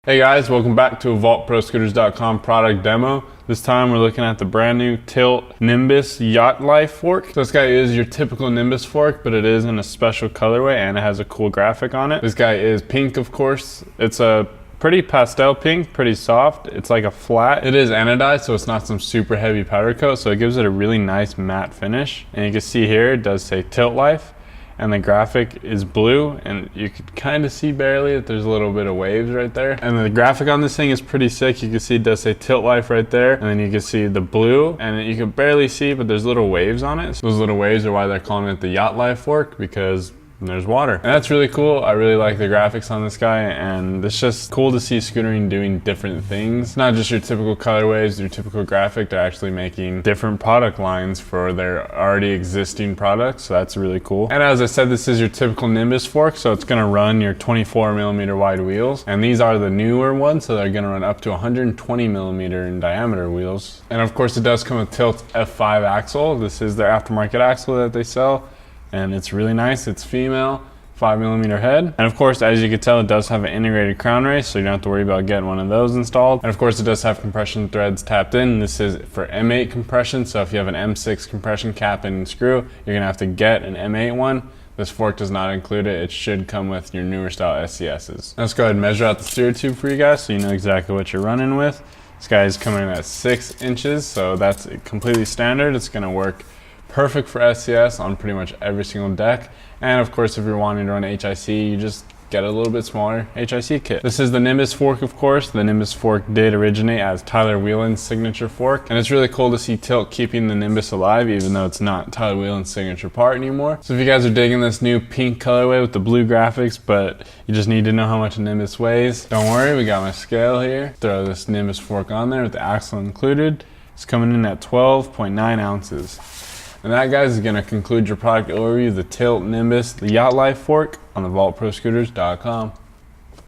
Hey guys, welcome back to a vaultproscooters.com product demo. This time we're looking at the brand new Tilt Nimbus YachtLife fork. So this guy is your typical Nimbus fork, but it is in a special colorway and it has a cool graphic on it. This guy is pink, of course. It's a pretty pastel pink, pretty soft. It's like a flat. It is anodized, so it's not some super heavy powder coat, so it gives it a really nice matte finish. And you can see here, it does say Tilt Life. And the graphic is blue, and you can kind of see barely that there's a little bit of waves right there. And the graphic on this thing is pretty sick. You can see it does say Tilt Life right there, and then you can see the blue, and you can barely see, but there's little waves on it. So those little waves are why they're calling it the YachtLife fork, because there's water. And that's really cool. I really like the graphics on this guy, and it's just cool to see Scootering doing different things. Not just your typical colorways, your typical graphic. They're actually making different product lines for their already existing products, so that's really cool. And as I said, this is your typical Nimbus fork, so it's gonna run your 24mm wide wheels. And these are the newer ones, so they're gonna run up to 120mm in diameter wheels. And of course, it does come with Tilt's F5 axle. This is their aftermarket axle that they sell. And it's really nice. It's female, 5mm head. And of course, as you can tell, it does have an integrated crown race, so you don't have to worry about getting one of those installed. And of course, it does have compression threads tapped in. This is for M8 compression, so if you have an M6 compression cap and screw, you're gonna have to get an M8 one. This fork does not include it. It should come with your newer style SCSs. Let's go ahead and measure out the steer tube for you guys so you know exactly what you're running with. This guy is coming in at 6 inches, so that's completely standard. It's gonna work perfect for SCS on pretty much every single deck. And of course, if you're wanting to run HIC, you just get a little bit smaller HIC kit. This is the Nimbus fork, of course. The Nimbus fork did originate as Tyler Wheeland's signature fork. And it's really cool to see Tilt keeping the Nimbus alive, even though it's not Tyler Wheeland's signature part anymore. So if you guys are digging this new pink colorway with the blue graphics, but you just need to know how much a Nimbus weighs, don't worry, we got my scale here. Throw this Nimbus fork on there with the axle included. It's coming in at 12.9 ounces. And that, guys, is going to conclude your product overview of the Tilt Nimbus, the YachtLife fork on the vaultproscooters.com.